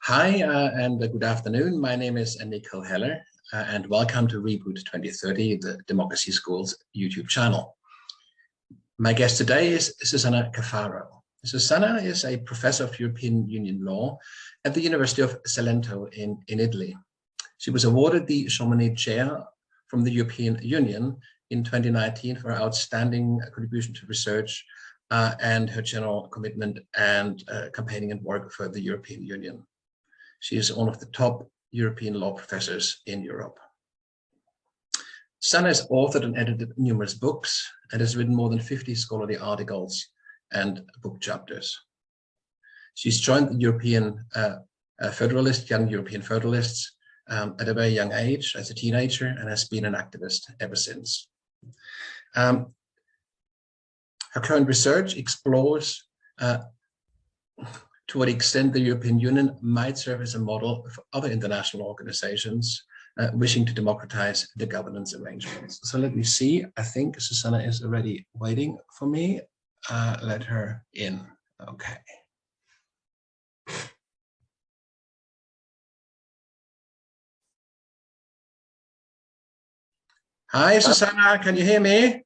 Hi, and good afternoon. My name is Nico Heller, and welcome to Reboot 2030, the Democracy Schools YouTube channel. My guest today is Susanna Cafaro. Susanna is a professor of European Union law at the University of Salento in Italy. She was awarded the Chamonix Chair from the European Union in 2019 for her outstanding contribution to research and her general commitment and campaigning and work for the European Union. She is one of the top European law professors in Europe. Susanna has authored and edited numerous books and has written more than 50 scholarly articles and book chapters. She's joined the European Young European Federalists at a very young age as a teenager and has been an activist ever since. Her current research explores to what extent the European Union might serve as a model for other international organizations wishing to democratize the governance arrangements. So let me see. I think Susanna is already waiting for me. Let her in. Okay. Hi, Susanna. Can you hear me?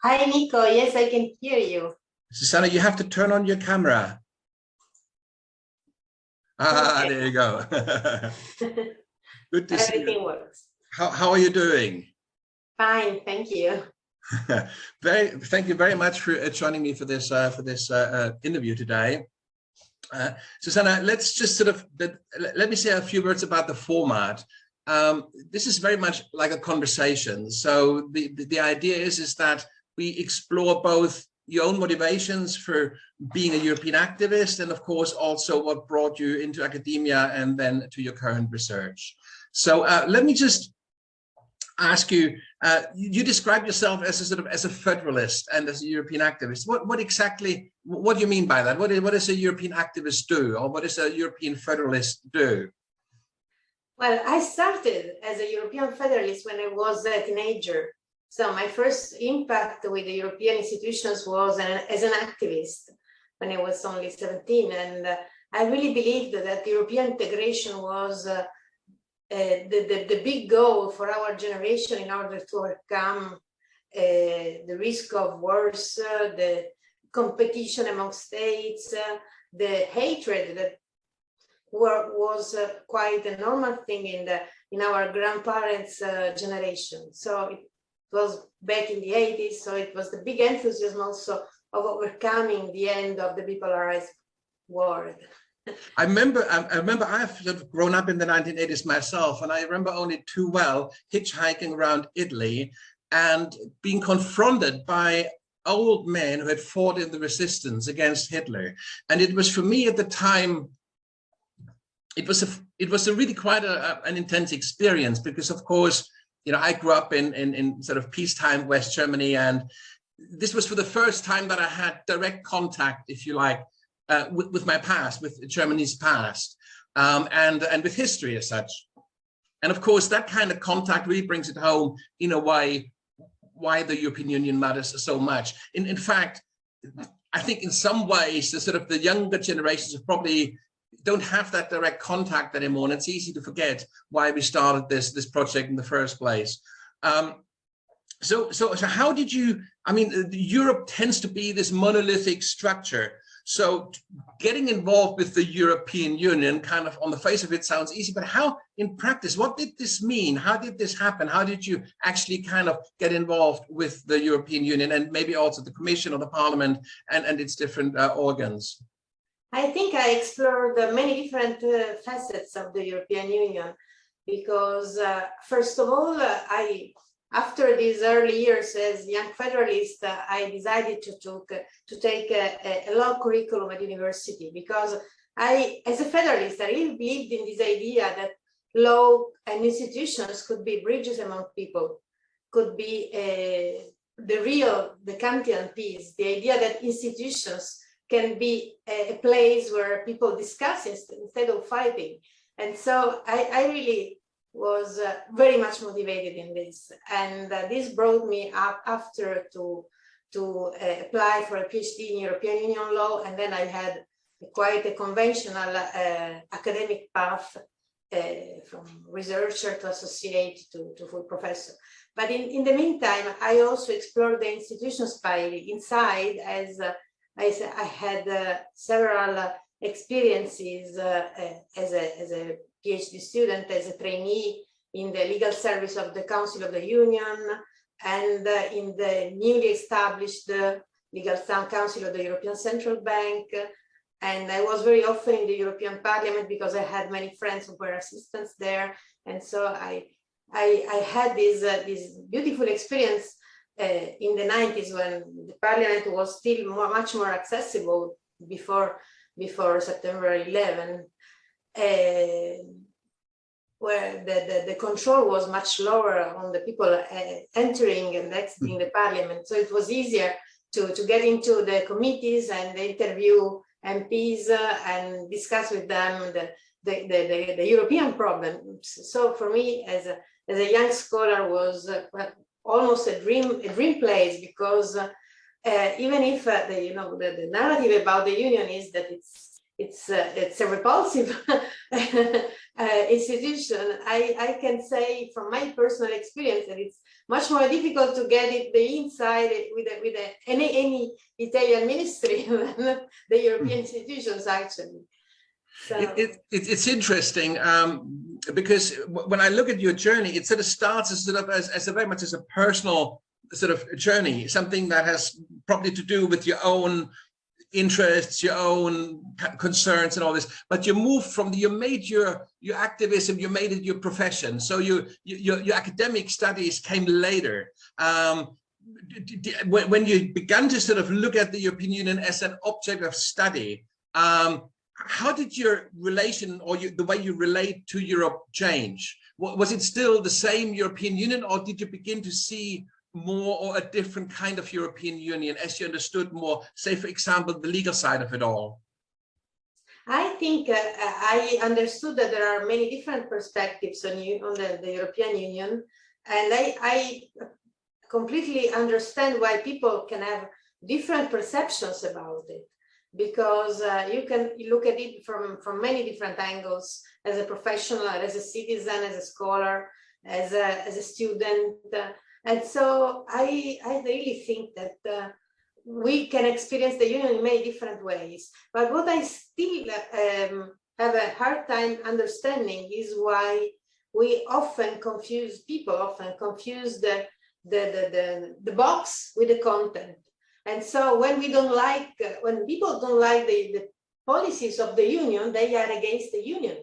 Hi, Nico. Yes, I can hear you. Susanna, you have to turn on your camera. Ah, there you go. Good to see you. Everything works. How are you doing? Fine, thank you. Thank you very much for joining me for this interview today. Susanna, let's just sort of let me say a few words about the format. This is very much like a conversation. So the idea is that we explore both your own motivations for being a European activist, and of course also what brought you into academia and then to your current research. So let me just ask you, you describe yourself as a federalist and as a European activist. What do you mean by that? What does a European activist do, or what does a European federalist do? Well, I started as a European federalist when I was a teenager. So my first impact with the European institutions was as an activist when I was only 17. And I really believed that European integration was the big goal for our generation in order to overcome the risk of wars, the competition among states, the hatred that was quite a normal thing in our grandparents' generation. So it was back in the 80s, so it was the big enthusiasm also of overcoming the end of the bipolarized world. I remember I've sort of grown up in the 1980s myself, and I remember only too well hitchhiking around Italy and being confronted by old men who had fought in the resistance against Hitler. And it was, for me at the time, it was a really quite an intense experience, because of course, you know, I grew up in sort of peacetime West Germany, and this was for the first time that I had direct contact, if you like, with my past, with Germany's past, and with history as such. And of course, that kind of contact really brings it home in a way why the European Union matters so much. In fact, I think in some ways, the younger generations have probably don't have that direct contact anymore, and it's easy to forget why we started this project in the first place. So how did you? I mean, Europe tends to be this monolithic structure. So getting involved with the European Union, kind of on the face of it, sounds easy, but how in practice? What did this mean? How did this happen? How did you actually kind of get involved with the European Union, and maybe also the Commission or the Parliament and its different organs? I think I explored many different facets of the European Union, because first of all, after these early years as young federalist, I decided to take a law curriculum at university, because as a federalist, I really believed in this idea that law and institutions could be bridges among people, could be the Kantian piece, the idea that institutions can be a place where people discuss instead of fighting. And so I really was very much motivated in this. And this brought me up after to apply for a PhD in European Union law. And then I had quite a conventional academic path from researcher to associate to full professor. But in the meantime, I also explored the institutions by inside, as I had several experiences as a PhD student, as a trainee in the legal service of the Council of the Union, and in the newly established Legal Council of the European Central Bank. And I was very often in the European Parliament because I had many friends who were assistants there. And so I had this beautiful experience in the 90s when the Parliament was still much more accessible before September 11, where the control was much lower on the people entering and exiting the Parliament. So it was easier to get into the committees and interview MPs and discuss with them the European problems. So for me, as a young scholar, was almost a dream place, because even if the narrative about the Union is that it's a repulsive institution, I can say from my personal experience that it's much more difficult to get the inside with any Italian ministry than the European institutions, actually. So. It's interesting because when I look at your journey, it sort of starts as very much as a personal sort of journey, something that has probably to do with your own interests, your own concerns and all this, but you moved from you made your activism, you made it your profession. So your academic studies came later. When you began to sort of look at the European Union as an object of study, how did your relation or the way you relate to Europe change? Was it still the same European Union, or did you begin to see more or a different kind of European Union as you understood more, say, for example, the legal side of it all? I think I understood that there are many different perspectives on the European Union, and I completely understand why people can have different perceptions about it, because you can look at it from many different angles, as a professional, as a citizen, as a scholar, as a student. And so I really think that we can experience the Union in many different ways. But what I still have a hard time understanding is why we often confuse the box with the content. And so when people don't like the policies of the Union, they are against the Union,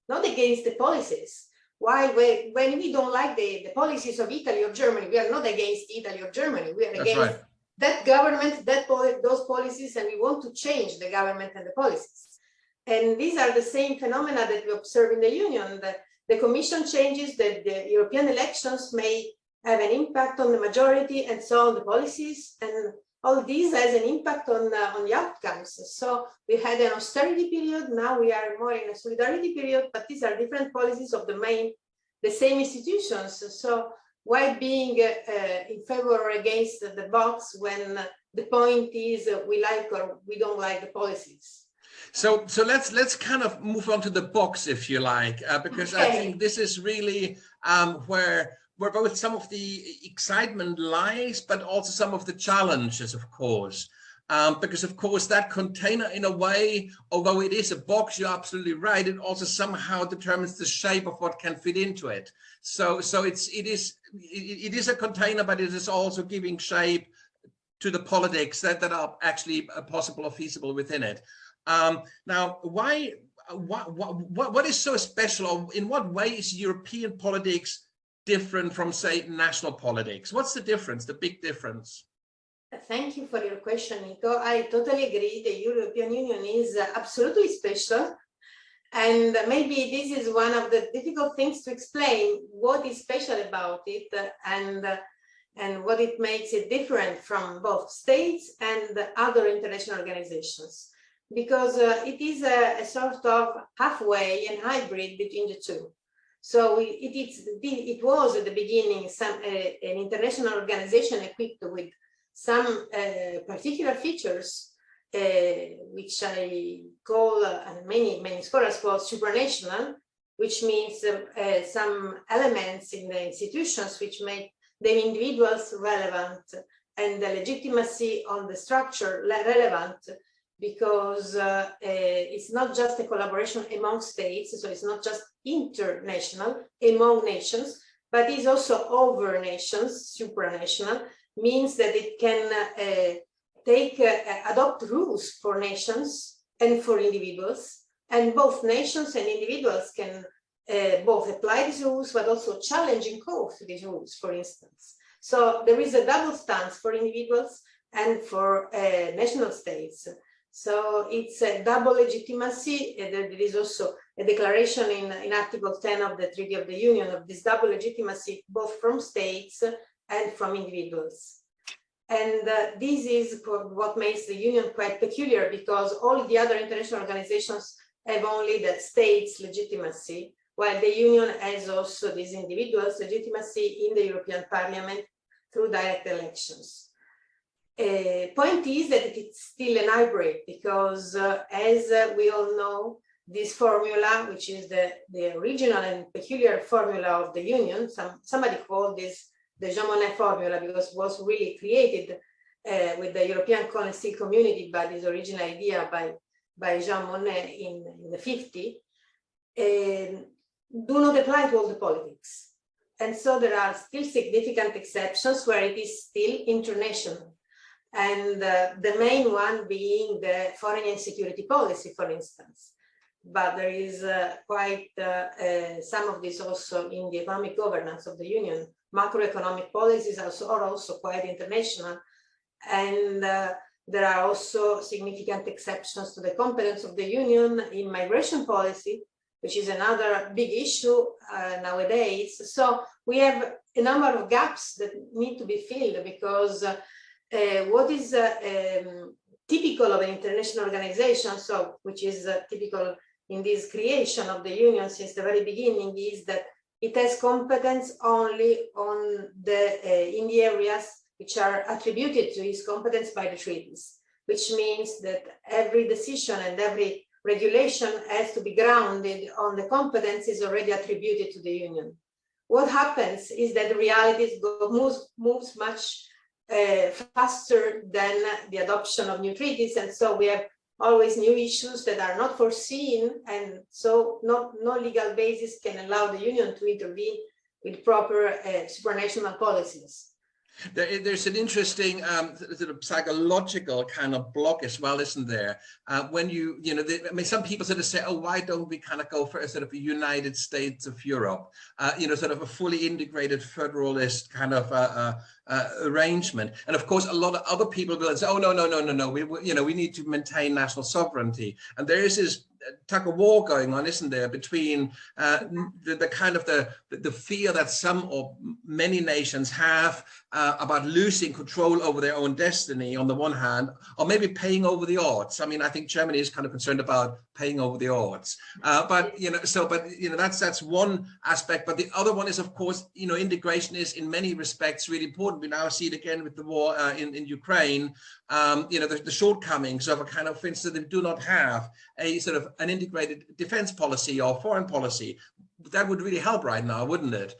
not against the policies. Why, when we don't like the policies of Italy or Germany, we are not against Italy or Germany. We are against that government, those policies, and we want to change the government and the policies. And these are the same phenomena that we observe in the Union. That the Commission changes, that the European elections may have an impact on the majority, and so on the policies, and all these has an impact on the outcomes. So we had an austerity period, now we are more in a solidarity period, but these are different policies of the same institutions. So why being in favor or against the box when the point is we like or we don't like the policies? So let's kind of move on to the box, if you like, because I think this is really where both some of the excitement lies, but also some of the challenges, of course. Because, of course, that container, in a way, although it is a box, you're absolutely right, it also somehow determines the shape of what can fit into it. So it is a container, but it is also giving shape to the politics that are actually possible or feasible within it. Now, what is so special, or in what way is European politics different from, say, national politics? What's the difference, the big difference? Thank you for your question, Nico. I totally agree. The European Union is absolutely special. And maybe this is one of the difficult things to explain, what is special about it and what it makes it different from both states and other international organizations. Because it is a sort of halfway and hybrid between the two. So it was at the beginning an international organization equipped with some particular features which I call, and many scholars call supranational, which means some elements in the institutions which make the individuals relevant and the legitimacy on the structure relevant, because it's not just a collaboration among states, so it's not just international, among nations, but it's also over nations, supranational, means that it can adopt rules for nations and for individuals, and both nations and individuals can both apply these rules, but also challenge in court these rules, for instance. So there is a double stance for individuals and for national states. So it's a double legitimacy. There is also a declaration in Article 10 of the Treaty of the Union of this double legitimacy, both from states and from individuals. And this is what makes the Union quite peculiar, because all the other international organizations have only the state's legitimacy, while the Union has also these individuals' legitimacy in the European Parliament through direct elections. Point is that it's still an hybrid, because as we all know, this formula, which is the original and peculiar formula of the Union, somebody called this the Jean Monnet formula, because it was really created with the European Steel Community by this original idea by Jean Monnet in the 50s, do not apply to all the politics. And so there are still significant exceptions where it is still international. And the main one being the foreign and security policy, for instance. But there is quite some of this also in the economic governance of the Union. Macroeconomic policies are also quite international. And there are also significant exceptions to the competence of the Union in migration policy, which is another big issue nowadays. So we have a number of gaps that need to be filled, because what is typical of an international organization, so which is typical in this creation of the Union since the very beginning, is that it has competence only on in the areas which are attributed to its competence by the treaties, which means that every decision and every regulation has to be grounded on the competencies already attributed to the Union. What happens is that the reality moves much faster than the adoption of new treaties, and so we have always new issues that are not foreseen, and so no legal basis can allow the Union to intervene with proper supranational policies. There's an interesting sort of psychological kind of block as well, isn't there? When I mean, some people sort of say, oh, why don't we kind of go for a sort of a United States of Europe, sort of a fully integrated federalist kind of arrangement? And of course, a lot of other people will say, oh, no, we need to maintain national sovereignty. And there is this tug of war going on, isn't there, between the kind of the fear that some or many nations have about losing control over their own destiny on the one hand, or maybe paying over the odds. I mean, I think Germany is kind of concerned about paying over the odds, but that's one aspect. But the other one is, of course, integration is in many respects really important. We now see it again with the war in Ukraine. The shortcomings of a kind of, for instance, they do not have a sort of an integrated defense policy or foreign policy. That would really help right now, wouldn't it?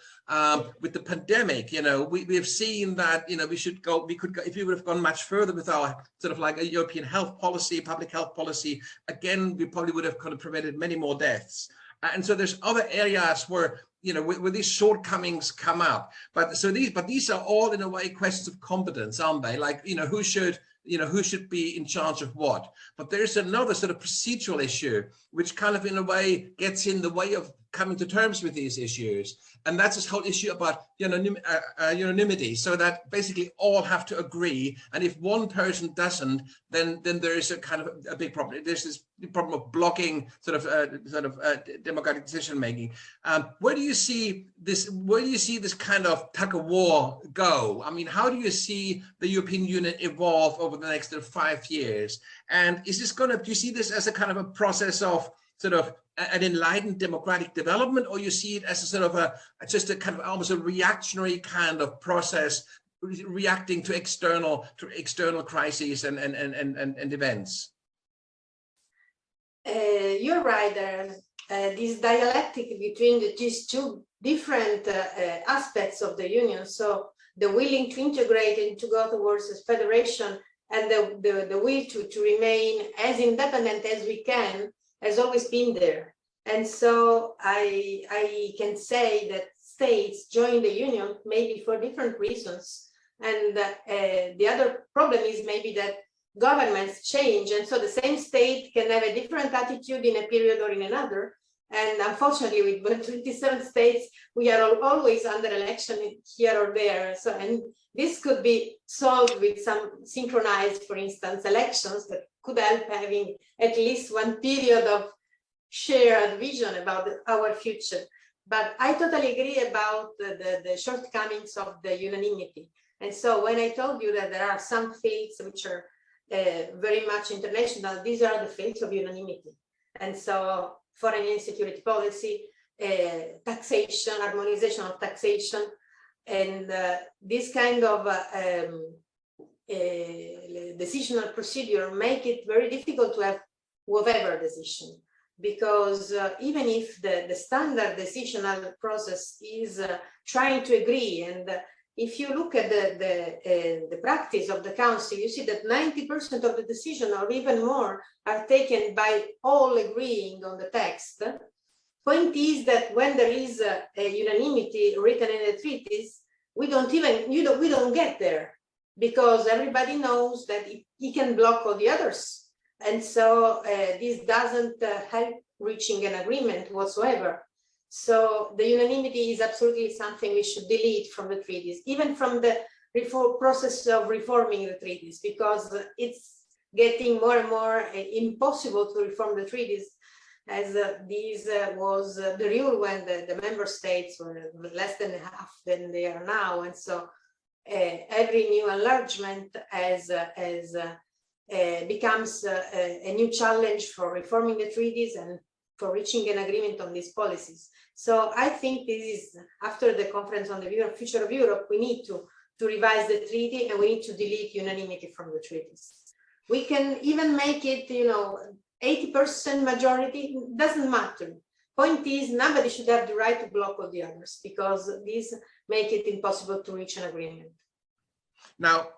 With the pandemic, we have seen that, we could go, if we would have gone much further with our sort of like a European health policy, public health policy, again, we probably would have kind of prevented many more deaths. And so there's other areas where, where these shortcomings come up. But these are all in a way questions of competence, aren't they? Like, who should be in charge of what? But there's another sort of procedural issue, which kind of in a way gets in the way of coming to terms with these issues. And that's this whole issue about unanimity, so that basically all have to agree. And if one person doesn't, then there is a kind of a big problem. There's this problem of blocking sort of democratic decision making. Where do you see this? Where do you see this kind of tug of war go? I mean, how do you see the European Union evolve over the next 5 years? And is this do you see this as a kind of a process of sort of an enlightened democratic development, or you see it as a sort of just a kind of almost a reactionary kind of process reacting to external crises and events? You're right. This dialectic between these two different aspects of the union. So the willing to integrate and to go towards a federation, and the will to remain as independent as we can has always been there. And so I can say that states join the union maybe for different reasons. And the other problem is maybe that governments change. And so the same state can have a different attitude in a period or in another. And unfortunately, with 27 states, we are always under election here or there. So, and this could be solved with some synchronized, for instance, elections that could help having at least one period of shared vision about our future. But I totally agree about the shortcomings of the unanimity. And so when I told you that there are some fields which are very much international, these are the fields of unanimity. And so foreign and security policy, taxation, harmonization of taxation, and this kind of decisional procedure make it very difficult to have whatever decision, because even if the standard decisional process is trying to agree, and if you look at the practice of the council, you see that 90% of the decision or even more are taken by all agreeing on the text. Point is that when there is a unanimity written in the treaties, we don't get there, because everybody knows that he can block all the others. And so this doesn't help reaching an agreement whatsoever. So the unanimity is absolutely something we should delete from the treaties, even from the process of reforming the treaties, because it's getting more and more impossible to reform the treaties, as this was the rule when the member states were less than half than they are now. And so every new enlargement becomes a new challenge for reforming the treaties and for reaching an agreement on these policies. So I think this is, after the conference on the future of Europe, we need to revise the treaty, and we need to delete unanimity from the treaties. We can even make it, 80% majority, doesn't matter. Point is, nobody should have the right to block all the others, because these make it impossible to reach an agreement. Now,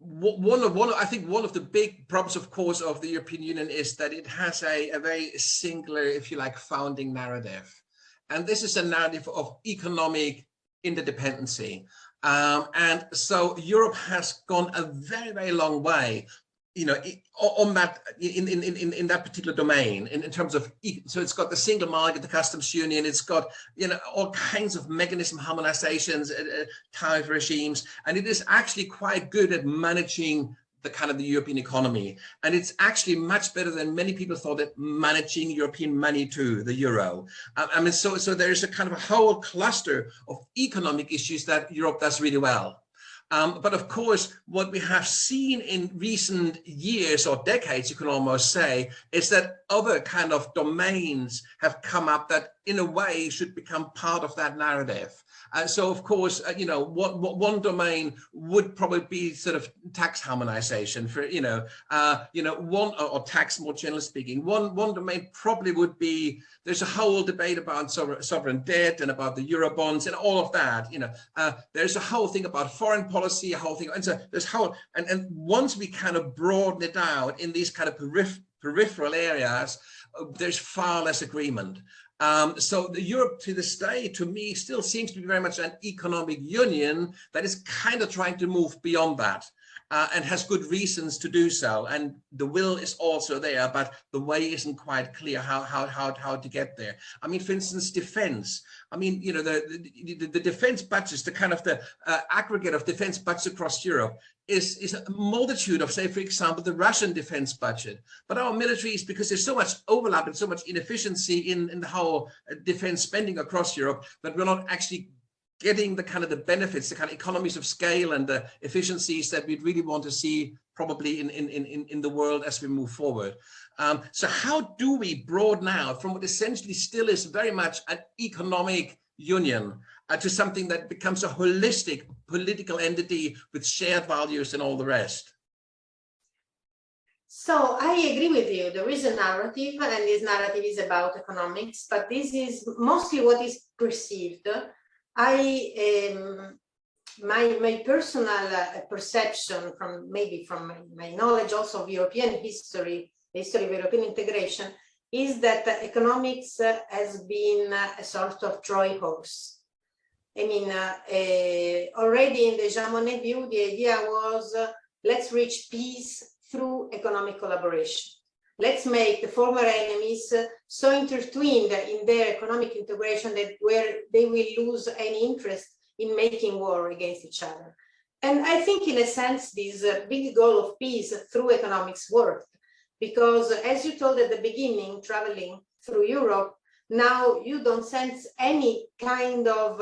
I think one of the big problems, of course, of the European Union is that it has a very singular, if you like, founding narrative. And this is a narrative of economic interdependency. And so Europe has gone a very, very long way, on that, in that particular domain, in terms of, so it's got the single market, the customs union, it's got, all kinds of mechanism harmonizations, tariff regimes, and it is actually quite good at managing the European economy. And it's actually much better than many people thought at managing European money too, the euro. So there's a kind of a whole cluster of economic issues that Europe does really well. But of course, what we have seen in recent years or decades, you can almost say, is that other kind of domains have come up that in a way should become part of that narrative. So of course, one domain would probably be sort of tax harmonization for, one, or tax more generally speaking. One domain probably would be, there's a whole debate about sovereign debt and about the Eurobonds and all of that. There's a whole thing about foreign policy, a whole thing. And so there's and once we kind of broaden it out in these kind of peripheral areas, there's far less agreement. So the Europe to this day, to me, still seems to be very much an economic union that is kind of trying to move beyond that, and has good reasons to do so. And the will is also there, but the way isn't quite clear how to get there. I mean, for instance, defense. I mean, the defense budgets, the kind of the aggregate of defense budgets across Europe is a multitude of, say, for example, the Russian defense budget. But our military is, because there's so much overlap and so much inefficiency in the whole defense spending across Europe, that we're not actually getting the kind of the benefits, the kind of economies of scale and the efficiencies that we'd really want to see probably in the world as we move forward. So how do we broaden out from what essentially still is very much an economic union to something that becomes a holistic political entity with shared values and all the rest? So I agree with you. There is a narrative, and this narrative is about economics, but this is mostly what is perceived. My personal perception from my knowledge also of European history, the history of European integration, is that economics has been a sort of Troy horse. I mean, already in the Jean Monnet view, the idea was let's reach peace through economic collaboration. Let's make the former enemies so intertwined in their economic integration that where they will lose any interest in making war against each other. And I think in a sense, this big goal of peace through economics worked, because as you told at the beginning, traveling through Europe, now you don't sense any kind of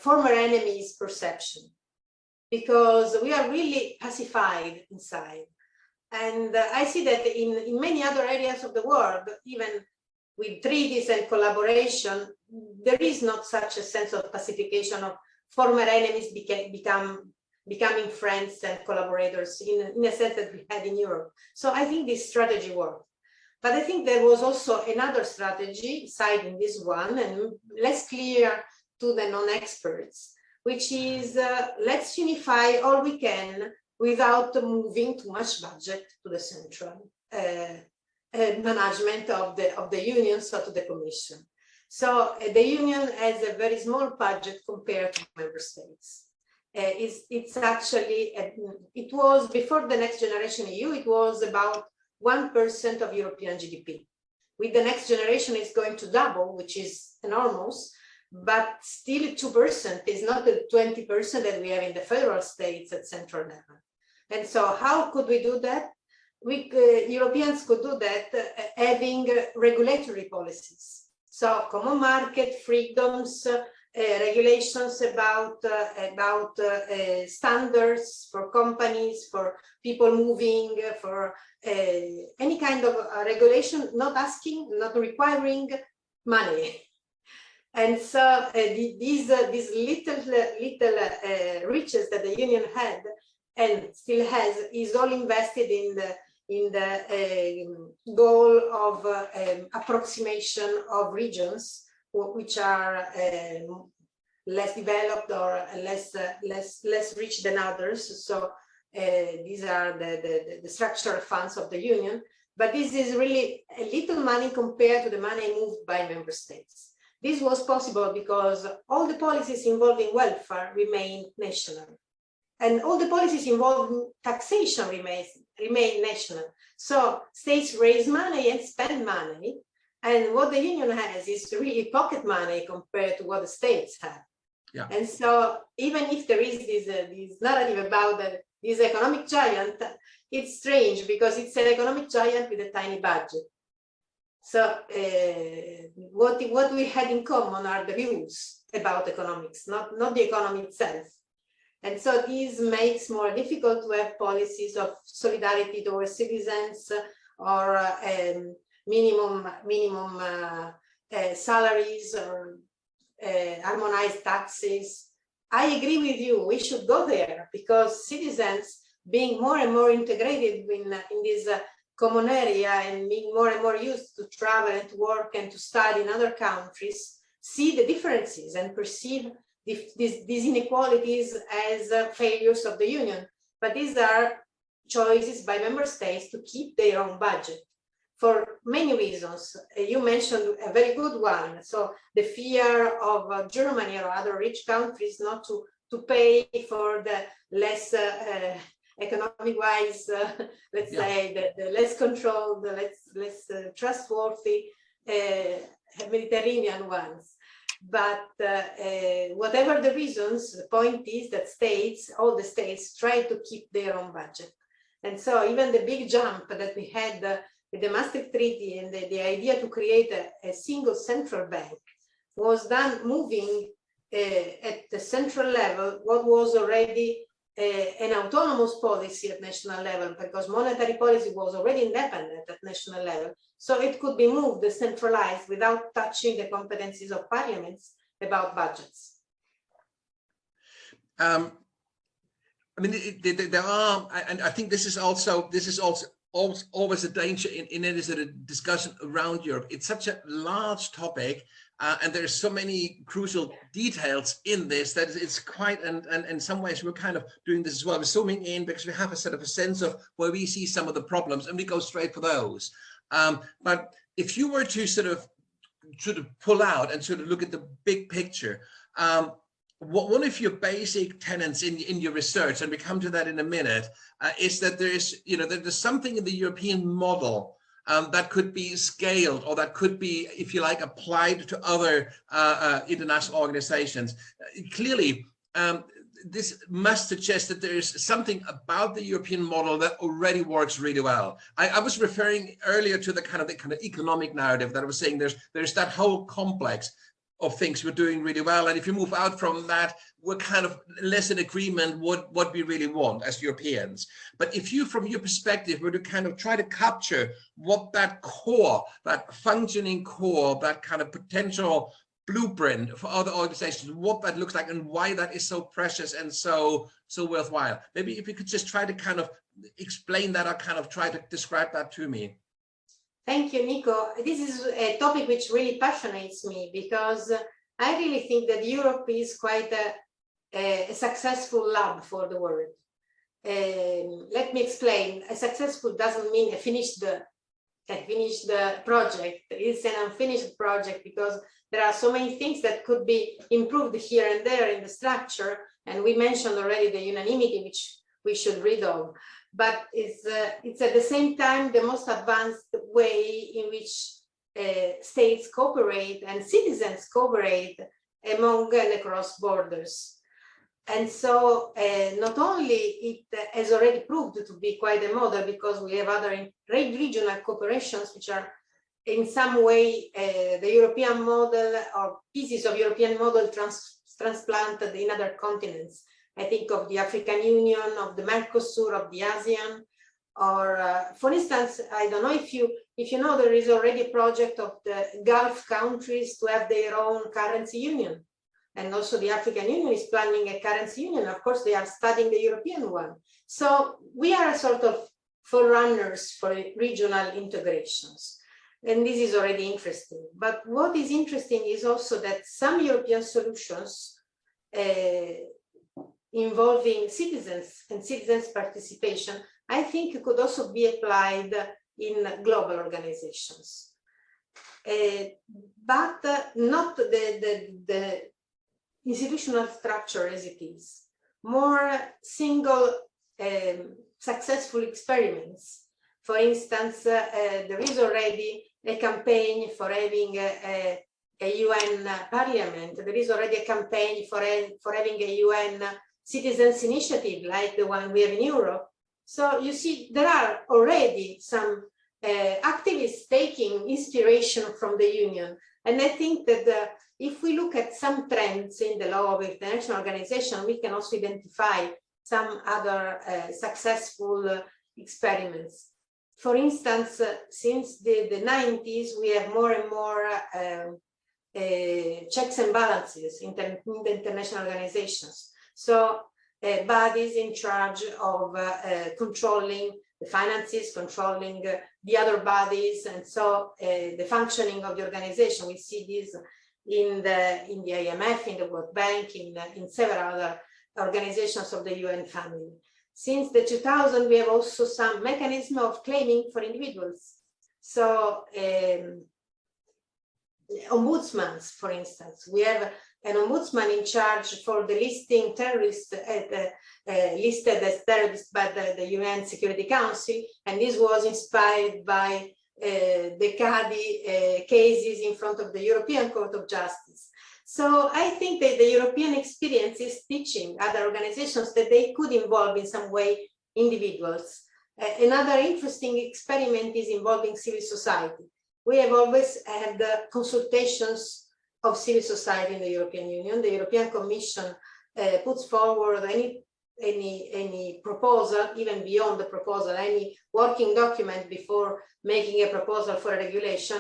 former enemies perception, because we are really pacified inside. And I see that in many other areas of the world, even with treaties and collaboration, there is not such a sense of pacification of former enemies becoming friends and collaborators in a sense that we had in Europe. So I think this strategy worked. But I think there was also another strategy side in this one, and less clear to the non-experts, which is let's unify all we can without moving too much budget to the central management of the union, so to the Commission. So the union has a very small budget compared to member states. It's actually, it was before the Next Generation EU, it was about 1% of European GDP. With the Next Generation, it's going to double, which is enormous, but still 2% is not the 20% that we have in the federal states at central level. And so how could we do that? Europeans could do that having regulatory policies. So common market, freedoms, regulations about standards for companies, for people moving, for any kind of regulation, not requiring money. And so these little riches that the union had and still has is all invested in the goal of approximation of regions which are less developed or less rich than others. So these are the structural funds of the union, but this is really a little money compared to the money moved by member states. This was possible because all the policies involving welfare remain national, and all the policies involving taxation remain national. So states raise money and spend money, and what the union has is really pocket money compared to what the states have. Yeah. And so even if there is this narrative about this economic giant, it's strange because it's an economic giant with a tiny budget. So what we had in common are the views about economics, not the economy itself. And so this makes more difficult to have policies of solidarity towards citizens or minimum salaries or harmonized taxes. I agree with you, we should go there because citizens being more and more integrated in this common area and being more and more used to travel and to work and to study in other countries, see the differences and perceive these inequalities as failures of the union. But these are choices by member states to keep their own budget for many reasons. You mentioned a very good one. So the fear of Germany or other rich countries not to pay for the less economic-wise, let's say, the less controlled, the less trustworthy Mediterranean ones. But whatever the reasons, the point is that all the states try to keep their own budget. And so even the big jump that we had with the Maastricht Treaty and the idea to create a single central bank was done moving at the central level what was already an autonomous policy at national level, because monetary policy was already independent at national level. So it could be moved decentralized without touching the competencies of parliaments about budgets. I mean, there are, and I think this is also always a danger in any sort of discussion around Europe. It's such a large topic, and there's so many crucial details in this that it's quite, and in some ways we're kind of doing this as well. We're zooming in because we have a sort of a sense of where we see some of the problems, and we go straight for those. But if you were to sort of pull out and sort of look at the big picture, one of your basic tenets in your research, and we come to that in a minute, is that there's something in the European model that could be scaled, or that could be, if you like, applied to other international organizations. Clearly, this must suggest that there is something about the European model that already works really well. I was referring earlier to the kind of economic narrative that I was saying there's that whole complex of things we're doing really well, and if you move out from that, we're kind of less in agreement what we really want as Europeans. But if you, from your perspective, were to kind of try to capture what that core, that functioning core, that kind of potential blueprint for other organizations, what that looks like and why that is so precious and so worthwhile. Maybe if you could just try to kind of explain that, or kind of try to describe that to me. Thank you, Nico. This is a topic which really passionates me, because I really think that Europe is quite a successful lab for the world. Let me explain. A successful doesn't mean a finished project. It's an unfinished project because there are so many things that could be improved here and there in the structure. And we mentioned already the unanimity, which we should read of. But it's at the same time the most advanced way in which states cooperate and citizens cooperate among and across borders. And so not only it has already proved to be quite a model, because we have other regional cooperations which are in some way the European model, or pieces of European model transplanted in other continents. I think of the African Union, of the Mercosur, of the ASEAN, or for instance, I don't know if you know, there is already a project of the Gulf countries to have their own currency union. And also the African Union is planning a currency union. Of course, they are studying the European one. So we are a sort of forerunners for regional integrations. And this is already interesting. But what is interesting is also that some European solutions involving citizens and citizens' participation, I think could also be applied in global organizations. But not the institutional structure as it is. More single successful experiments. For instance, there is already a campaign for having a UN parliament. There is already a campaign for having a UN citizens initiative like the one we have in Europe. So you see, there are already some activists taking inspiration from the Union. And I think that if we look at some trends in the law of international organization, we can also identify some other successful experiments. For instance, since the 90s, we have more and more checks and balances in the international organizations. So bodies in charge of controlling the finances, controlling the other bodies, and so the functioning of the organization. We see this in the IMF, in the World Bank, in several other organizations of the UN family. Since the 2000, we have also some mechanism of claiming for individuals. So ombudsmans, for instance, we have an ombudsman in charge for the listing terrorists listed as terrorists by the UN Security Council, and this was inspired by the Cadi cases in front of the European Court of Justice. So I think that the European experience is teaching other organizations that they could involve in some way individuals. Another interesting experiment is involving civil society. We have always had consultations of civil society in the European Union. The European Commission puts forward any proposal, even beyond the proposal, any working document before making a proposal for a regulation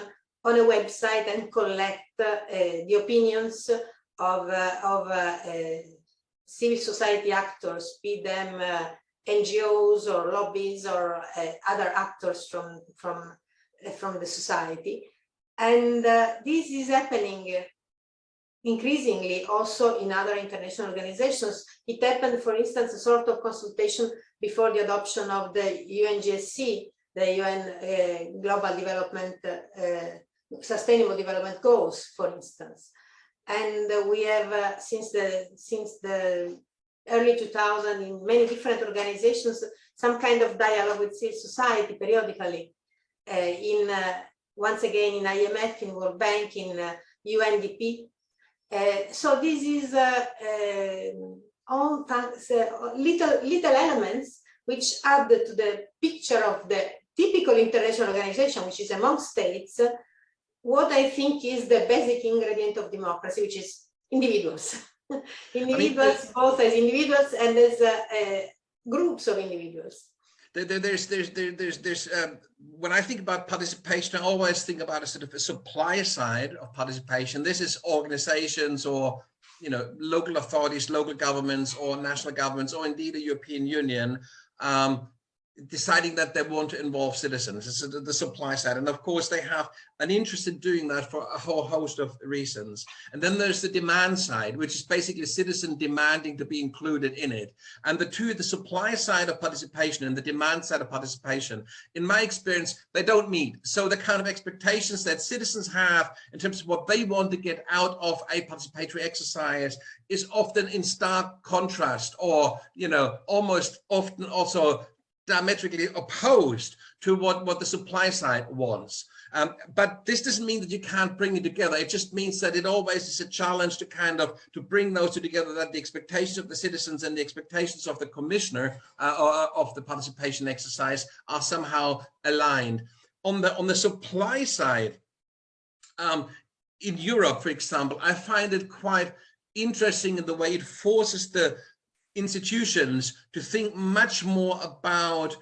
on a website, and collect the opinions of civil society actors, be them NGOs or lobbies or other actors from the society. And this is happening increasingly also in other international organizations. It happened, for instance, a sort of consultation before the adoption of the UNGSC, the UN Global Development, Sustainable Development Goals, for instance. And we have, since the early 2000s, in many different organizations, some kind of dialogue with civil society periodically, once again in IMF, in World Bank, in UNDP. So this is all little elements which add to the picture of the typical international organization, which is among states, what I think is the basic ingredient of democracy, which is individuals. Individuals, both as individuals and as groups of individuals. When I think about participation, I always think about a sort of a supply side of participation. This is organizations or, you know, local authorities, local governments or national governments, or indeed the European Union, deciding that they want to involve citizens. It's the supply side. And of course, they have an interest in doing that for a whole host of reasons. And then there's the demand side, which is basically a citizen demanding to be included in it. And the supply side of participation and the demand side of participation, in my experience, they don't meet. So the kind of expectations that citizens have in terms of what they want to get out of a participatory exercise is often in stark contrast, or, you know, almost often also diametrically opposed to what the supply side wants. But this doesn't mean that you can't bring it together. It just means that it always is a challenge to bring those two together, that the expectations of the citizens and the expectations of the commissioner of the participation exercise are somehow aligned. On the supply side, in Europe, for example, I find it quite interesting in the way it forces the institutions to think much more about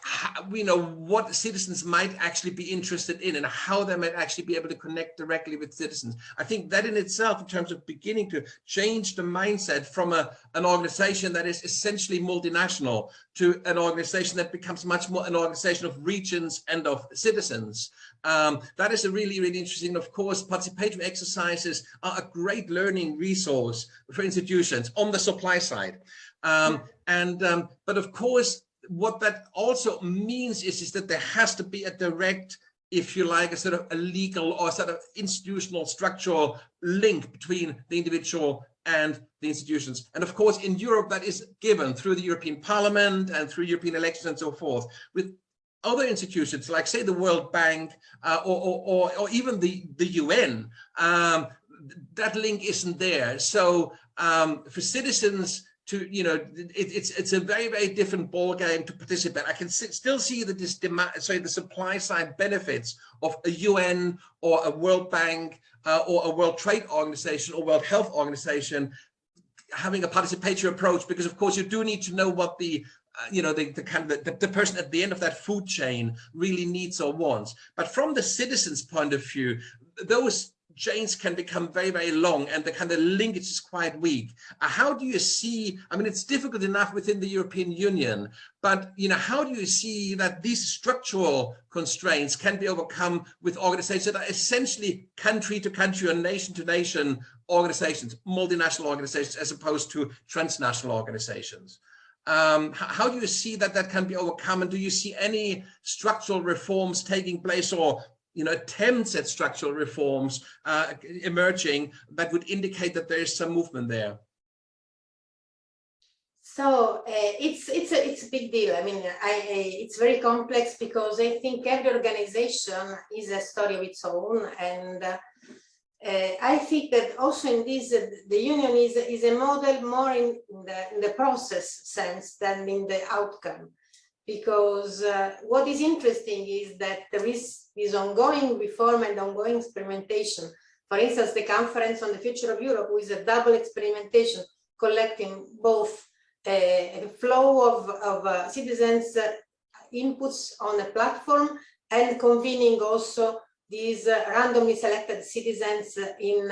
how, you know, what citizens might actually be interested in and how they might actually be able to connect directly with citizens. I think that in itself, in terms of beginning to change the mindset from an organization that is essentially multinational to an organization that becomes much more an organization of regions and of citizens. That is a really, really interesting. Of course, participatory exercises are a great learning resource for institutions on the supply side. But of course, what that also means is that there has to be a direct, if you like, a sort of a legal or sort of institutional structural link between the individual and the institutions. And of course, in Europe, that is given through the European Parliament and through European elections and so forth. With other institutions, like say the World Bank or even the UN, that link isn't there. So for citizens to, you know, it's a very, very different ball game to participate. I can still see that this demand, sorry, the supply side benefits of a UN or a World Bank or a World Trade Organization or World Health Organization having a participatory approach, because of course you do need to know what the you know, the kind of the person at the end of that food chain really needs or wants. But from the citizens' point of view, those chains can become very, very long and the kind of linkage is quite weak. How do you see, I mean, it's difficult enough within the European Union, but, you know, how do you see that these structural constraints can be overcome with organizations that are essentially country to country or nation to nation organizations, multinational organizations, as opposed to transnational organizations? How do you see that that can be overcome? And do you see any structural reforms taking place, or, you know, attempts at structural reforms emerging that would indicate that there is some movement there? So it's a big deal. I mean, it's very complex, because I think every organization is a story of its own, and I think that also in this, the union is a model more in the process sense than in the outcome, because what is interesting is that there is this ongoing reform and ongoing experimentation. For instance, the Conference on the Future of Europe is a double experimentation, collecting both a flow of citizens' inputs on a platform and convening also these randomly selected citizens in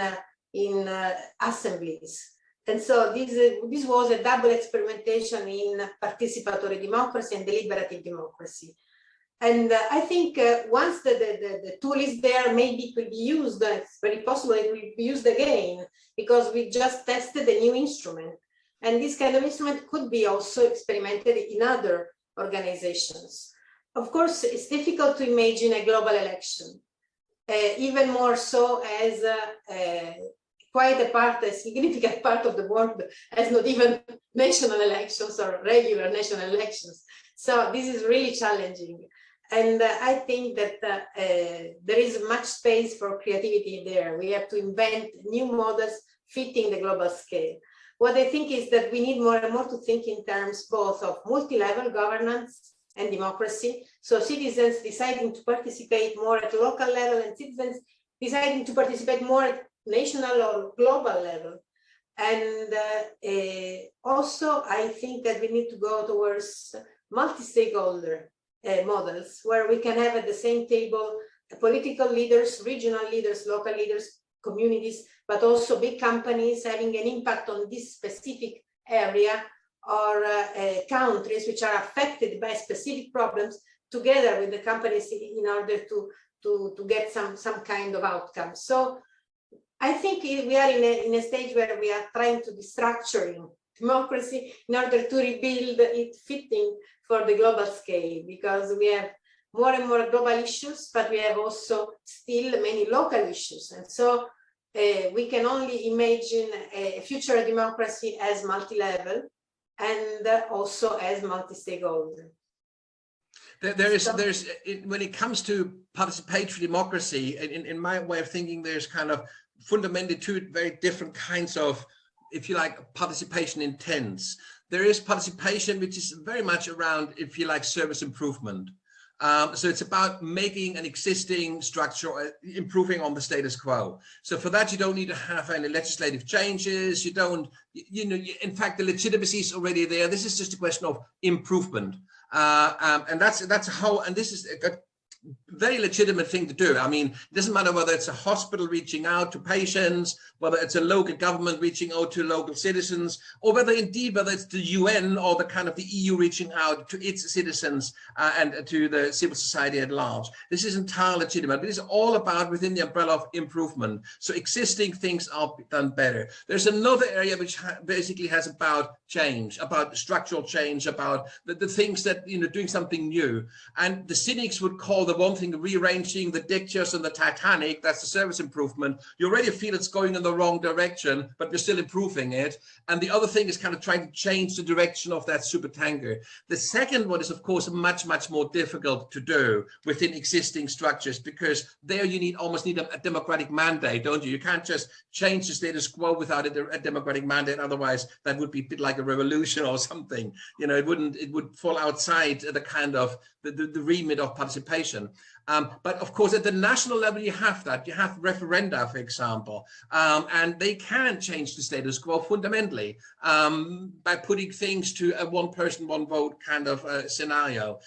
assemblies. And so this was a double experimentation in participatory democracy and deliberative democracy. And I think once the tool is there, maybe it will be used. It's very possible it will be used again, because we just tested a new instrument. And this kind of instrument could be also experimented in other organizations. Of course, it's difficult to imagine a global election, even more so as a significant part of the world has not even national elections or regular national elections. So this is really challenging. And I think that there is much space for creativity there. We have to invent new models fitting the global scale. What I think is that we need more and more to think in terms both of multi-level governance and democracy. So citizens deciding to participate more at local level and citizens deciding to participate more at national or global level. And also, I think that we need to go towards multi-stakeholder models where we can have at the same table political leaders, regional leaders, local leaders, communities, but also big companies having an impact on this specific area, or countries which are affected by specific problems together with the companies in order to get some kind of outcome. So I think we are in a stage where we are trying to destructuring democracy in order to rebuild it fitting for the global scale, because we have more and more global issues, but we have also still many local issues. And so we can only imagine a future democracy as multi-level and also as multi-stakeholder. There's when it comes to participatory democracy, in my way of thinking, there's kind of fundamentally two very different kinds of, if you like, participation intents. There is participation which is very much around, if you like, service improvement. So it's about making an existing structure, improving on the status quo. So for that, you don't need to have any legislative changes. You don't, in fact, the legitimacy is already there. This is just a question of improvement. And that's how, and this is a very legitimate thing to do. I mean, it doesn't matter whether it's a hospital reaching out to patients, whether it's a local government reaching out to local citizens, or whether it's the UN or the kind of the EU reaching out to its citizens and to the civil society at large. This is entirely legitimate, but it's all about within the umbrella of improvement. So existing things are done better. There's another area which basically has about change, about structural change, about the things that, doing something new. And the cynics would call the one thing rearranging the ditches on the Titanic, that's the service improvement. You already feel it's going in the wrong direction, but we're still improving it. And the other thing is kind of trying to change the direction of that super tanker. The second one is, of course, much, much more difficult to do within existing structures, because there you almost need a democratic mandate, don't you? You can't just change the status quo without a democratic mandate. Otherwise, that would be a bit like a revolution or something. It would fall outside the kind of the remit of participation. But of course, at the national level, you have that. You have referenda, for example, and they can change the status quo fundamentally by putting things to a one person, one vote kind of scenario.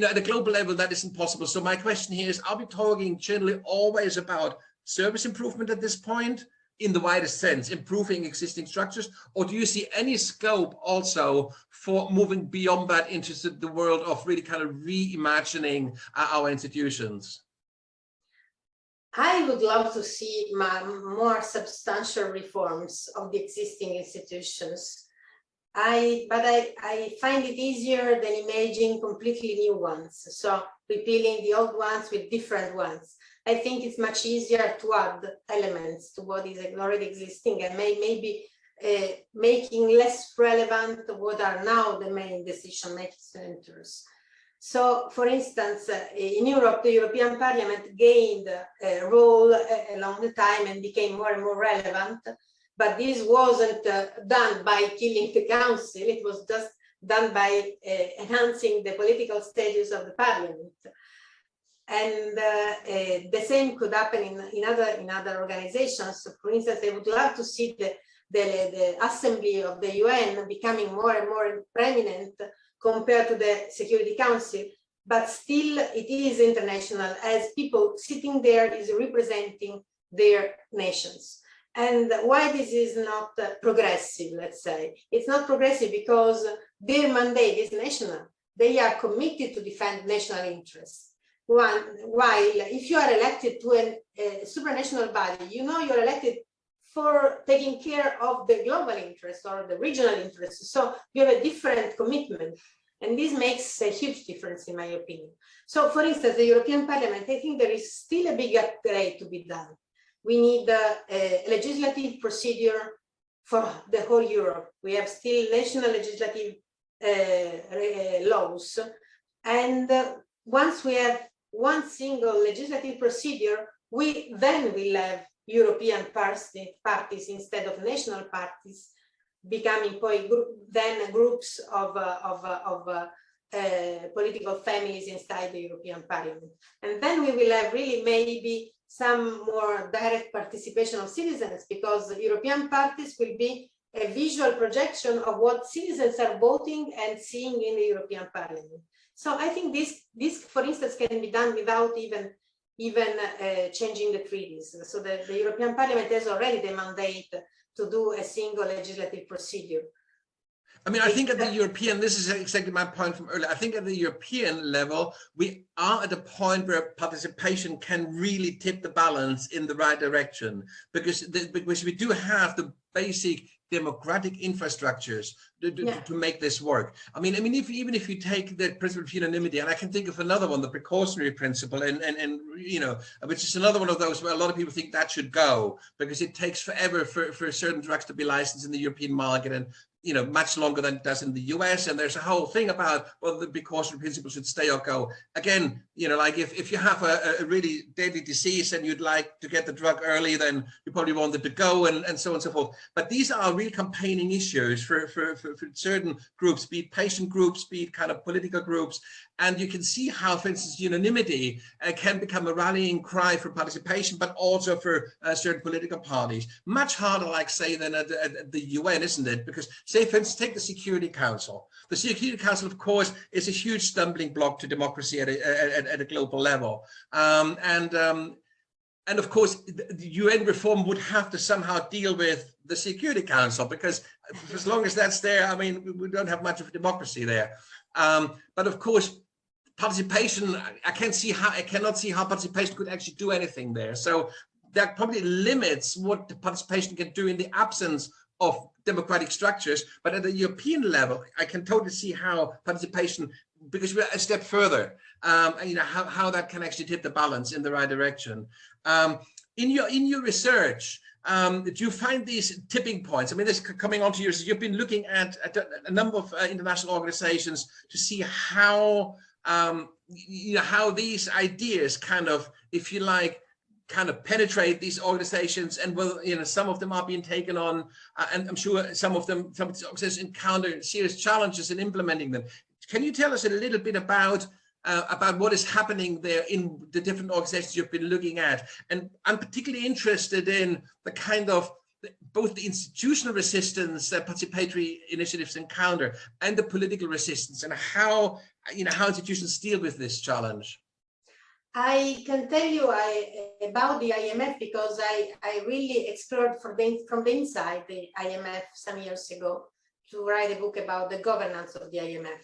At a global level, that isn't possible. So my question here is, are we talking generally always about service improvement at this point, in the widest sense, improving existing structures, or do you see any scope also for moving beyond that into the world of really kind of reimagining our institutions? I would love to see more substantial reforms of the existing institutions. But I find it easier than imagining completely new ones. So repealing the old ones with different ones. I think it's much easier to add elements to what is already existing and maybe making less relevant what are now the main decision-making centers. So, for instance, in Europe, the European Parliament gained a role along the time and became more and more relevant. But this wasn't done by killing the council. It was just done by enhancing the political status of the parliament. And the same could happen in other organizations. So for instance, I would love to see the Assembly of the UN becoming more and more prominent compared to the Security Council. But still, it is international, as people sitting there is representing their nations. And why this is not progressive, let's say. It's not progressive because their mandate is national. They are committed to defend national interests. While if you are elected to a supranational body, you know you're elected for taking care of the global interests or the regional interests. So you have a different commitment. And this makes a huge difference, in my opinion. So, for instance, the European Parliament, I think there is still a big upgrade to be done. We need a legislative procedure for the whole Europe. We have still national legislative laws. And once we have one single legislative procedure, we then will have European parties instead of national parties, becoming then groups of political families inside the European Parliament. And then we will have really maybe some more direct participation of citizens, because the European parties will be a visual projection of what citizens are voting and seeing in the European Parliament. So I think this, for instance, can be done without even changing the treaties. So the European Parliament has already the mandate to do a single legislative procedure. I mean, I think at the European, this is exactly my point from earlier. I think at the European level, we are at a point where participation can really tip the balance in the right direction, because we do have the basic democratic infrastructures to make this work. I mean, even if you take the principle of unanimity, and I can think of another one, the precautionary principle, and you know, which is another one of those where a lot of people think that should go, because it takes forever for certain drugs to be licensed in the European market, and you know, much longer than it does in the US. And there's a whole thing about whether the precautionary principle should stay or go. Again, you know, like if you have a really deadly disease and you'd like to get the drug early, then you probably want it to go, and so on and so forth. But these are real campaigning issues for certain groups, be it patient groups, be it kind of political groups. And you can see how, for instance, unanimity can become a rallying cry for participation, but also for certain political parties. Much harder, like, say, than at the UN, isn't it? Because, say, for instance, take the Security Council. The Security Council, of course, is a huge stumbling block to democracy at a global level. And of course, the UN reform would have to somehow deal with the Security Council, because as long as that's there, I mean, we don't have much of a democracy there. But of course, participation, I cannot see how participation could actually do anything there. So that probably limits what the participation can do in the absence of democratic structures. But at the European level, I can totally see how participation, because we're a step further, you know, how that can actually tip the balance in the right direction. In your research, do you find these tipping points? I mean, this coming onto yours, you've been looking at a number of international organizations to see how, you know, how these ideas kind of, if you like, kind of penetrate these organizations, and well, you know, some of them are being taken on, and I'm sure some of these organizations encounter serious challenges in implementing them. Can you tell us a little bit about what is happening there in the different organizations you've been looking at? And I'm particularly interested in the kind of both the institutional resistance that participatory initiatives encounter and the political resistance, and how, you know, how institutions deal with this challenge. I can tell you about the IMF because I really explored from the inside the IMF some years ago to write a book about the governance of the IMF.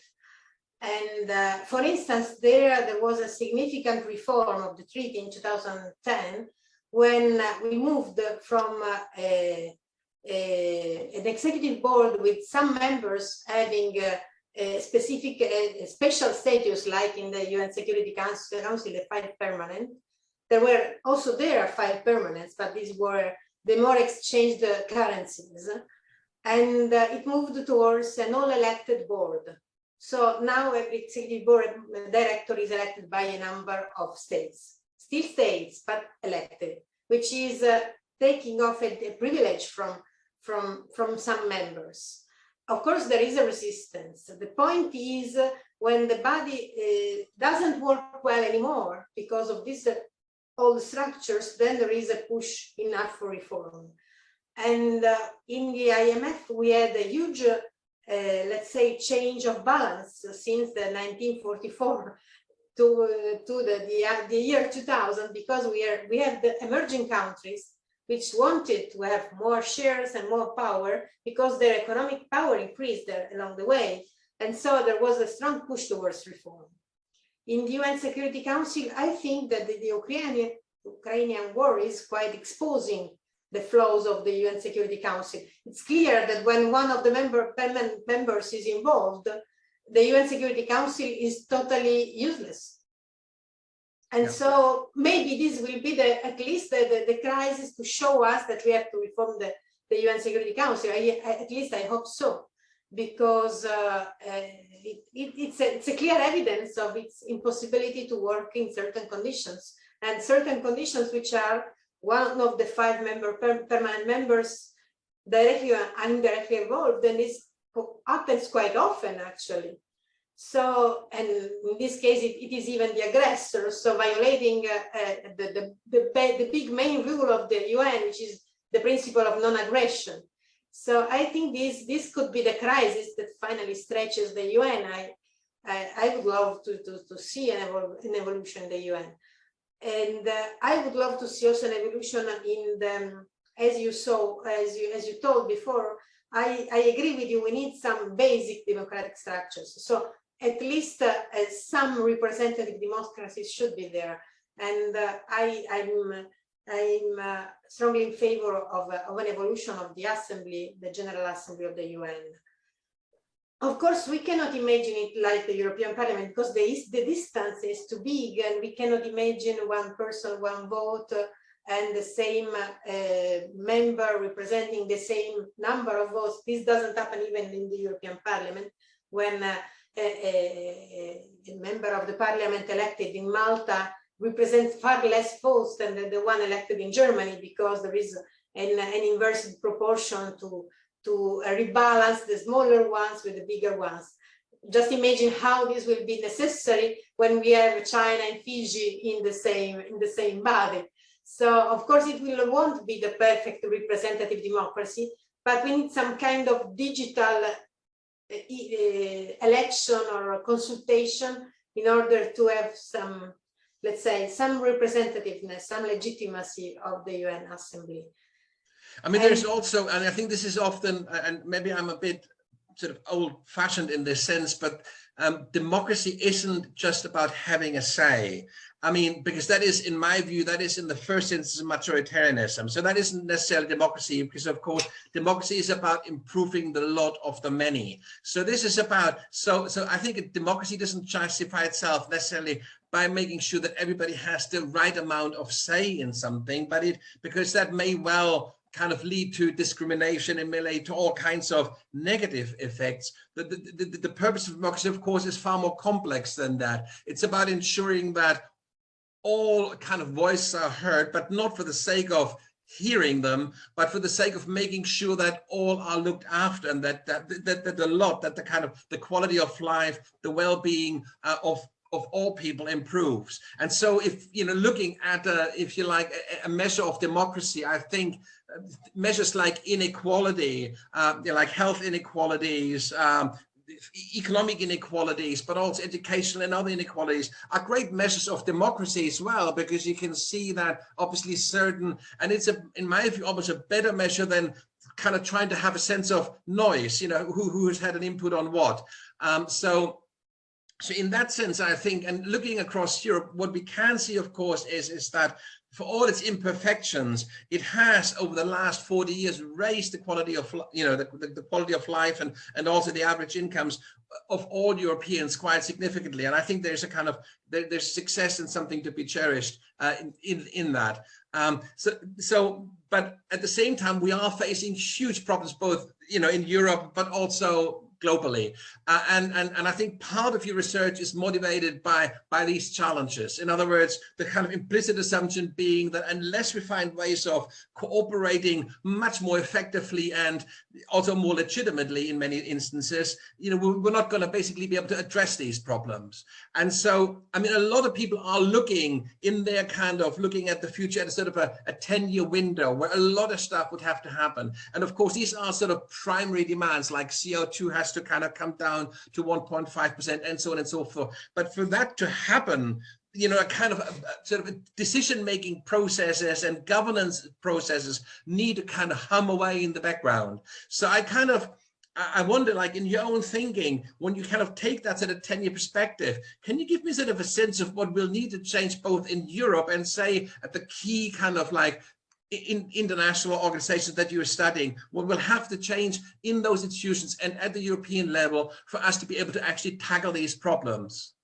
And for instance, there was a significant reform of the treaty in 2010 when we moved from an executive board with some members having a specific, special status, like in the UN Security Council, the 5 permanent. There were also 5 permanents, but these were the more exchanged currencies. And it moved towards an all-elected board. So now every executive board director is elected by a number of states, still states, but elected, which is taking off a privilege from some members. Of course, there is a resistance. The point is when the body doesn't work well anymore because of this old structures, then there is a push enough for reform. And in the IMF, we had a huge, let's say, change of balance since the 1944 to the year 2000, because we have the emerging countries which wanted to have more shares and more power because their economic power increased along the way. And so there was a strong push towards reform. In the UN Security Council, I think that the Ukrainian war is quite exposing the flaws of the UN Security Council. It's clear that when one of the permanent members is involved, the UN Security Council is totally useless. And so maybe this will be at least the crisis to show us that we have to reform the UN Security Council. At least I hope so, because it's a clear evidence of its impossibility to work in certain conditions, and certain conditions which are one of the 5 permanent members directly or indirectly involved, and this happens quite often actually. So, and in this case, it is even the aggressor, so violating the big main rule of the UN, which is the principle of non-aggression. So I think this could be the crisis that finally stretches the UN. I would love to see an evolution in the UN. And I would love to see also an evolution in the, as you told before, I agree with you, we need some basic democratic structures. So at least some representative democracies should be there. And I'm strongly in favor of an evolution of the assembly, the General Assembly of the UN. Of course, we cannot imagine it like the European Parliament because the distance is too big, and we cannot imagine one person, one vote, and the same member representing the same number of votes. This doesn't happen even in the European Parliament, when a member of the parliament elected in Malta represents far less votes than the one elected in Germany, because there is an inverse proportion to rebalance the smaller ones with the bigger ones. Just imagine how this will be necessary when we have China and Fiji in the same body. So of course it won't be the perfect representative democracy, but we need some kind of digital election or consultation in order to have some, let's say, some representativeness, some legitimacy of the UN Assembly. I mean, there's also, and I think this is often, and maybe I'm a bit sort of old-fashioned in this sense, but democracy isn't just about having a say. I mean, because that is, in my view, that is in the first instance majoritarianism. So that isn't necessarily democracy, because of course, democracy is about improving the lot of the many. So this is about, so I think democracy doesn't justify itself necessarily by making sure that everybody has the right amount of say in something, but because that may well kind of lead to discrimination and may lead to all kinds of negative effects. The purpose of democracy, of course, is far more complex than that. It's about ensuring that all kind of voices are heard, but not for the sake of hearing them, but for the sake of making sure that all are looked after, and that the quality of life, the well-being of all people improves. And so if, looking at, if you like, a measure of democracy, I think measures like inequality, like health inequalities, economic inequalities, but also educational and other inequalities are great measures of democracy as well, because you can see that obviously certain, and it's in my view, almost a better measure than kind of trying to have a sense of noise, who has had an input on what. So in that sense, I think, and looking across Europe, what we can see, of course, is that for all its imperfections, it has over the last 40 years raised the quality of, the quality of life and also the average incomes of all Europeans quite significantly. And I think there's a kind of, there's success and something to be cherished in that. But at the same time, we are facing huge problems, both, in Europe, but also globally. And I think part of your research is motivated by these challenges. In other words, the kind of implicit assumption being that unless we find ways of cooperating much more effectively and also more legitimately in many instances, we're not going to basically be able to address these problems. And so, I mean, a lot of people are looking in their kind of looking at the future at a sort of a 10-year window where a lot of stuff would have to happen. And of course, these are sort of primary demands, like CO2 has to kind of come down to 1.5% and so on and so forth. But for that to happen, a kind of sort of decision-making processes and governance processes need to kind of hum away in the background. So I wonder, like, in your own thinking, when you kind of take that sort of 10-year perspective, can you give me sort of a sense of what will need to change both in Europe and, say, at the key kind of like in international organizations that you're studying, what will have to change in those institutions and at the European level for us to be able to actually tackle these problems?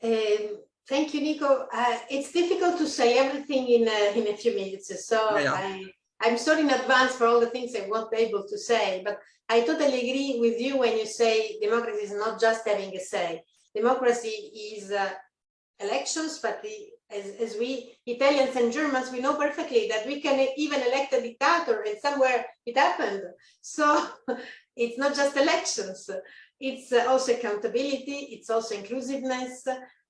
Thank you, Nico. It's difficult to say everything in a few minutes, so Yeah. I'm sorry in advance for all the things I won't be able to say, but I totally agree with you when you say democracy is not just having a say. Democracy is elections, but as we Italians and Germans, we know perfectly that we can even elect a dictator, and somewhere it happened. So it's not just elections, it's also accountability, it's also inclusiveness,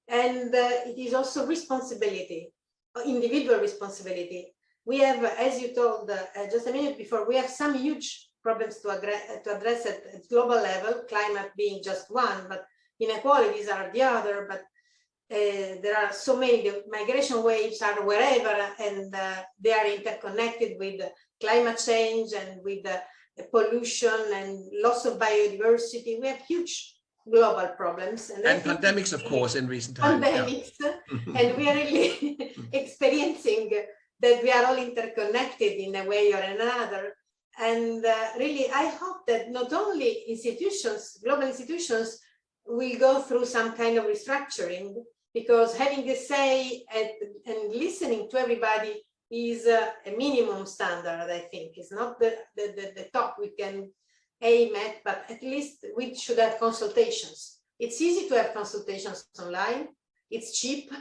and it is also responsibility, individual responsibility. We have, as you told just a minute before, we have some huge problems to address at global level, climate being just one, but inequalities are the other, but there are so many, the migration waves are wherever, and they are interconnected with climate change and with pollution and loss of biodiversity. We have huge global problems. And pandemics, of course, in recent times. Pandemics, yeah. And we are really experiencing that we are all interconnected in a way or another. And really, I hope that not only institutions, global institutions, will go through some kind of restructuring, because having a say and listening to everybody is a minimum standard, I think. It's not the top we can aim at, but at least we should have consultations. It's easy to have consultations online. It's cheap.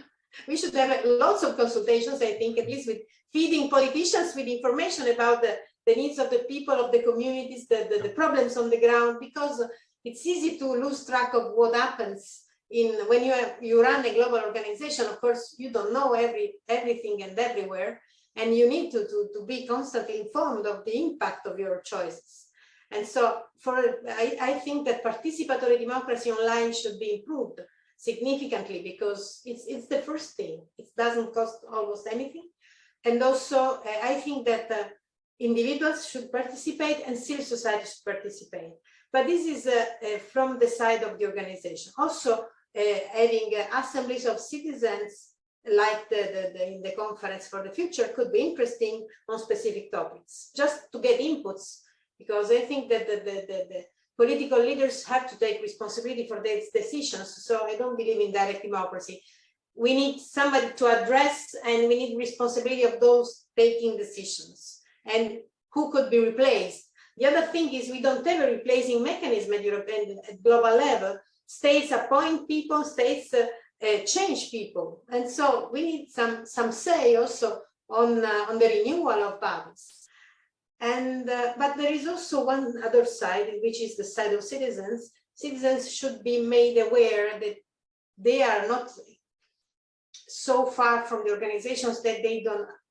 We should have lots of consultations, I think, at least with feeding politicians with information about the needs of the people, of the communities, the problems on the ground, because it's easy to lose track of what happens when you run a global organization. Of course, you don't know everything and everywhere, and you need to be constantly informed of the impact of your choices. And so I think that participatory democracy online should be improved significantly, because it's the first thing. It doesn't cost almost anything. And also, I think that individuals should participate and civil society should participate. But this is from the side of the organization. Also, having assemblies of citizens like in the conference for the future could be interesting on specific topics, just to get inputs, because I think that the political leaders have to take responsibility for their decisions. So I don't believe in direct democracy. We need somebody to address, and we need responsibility of those taking decisions, and who could be replaced. The other thing is we don't have a replacing mechanism at European, at global level. States appoint people, states change people, and so we need some say also on the renewal of powers. And but there is also one other side, which is the side of citizens. Citizens should be made aware that they are not so far from the organizations that they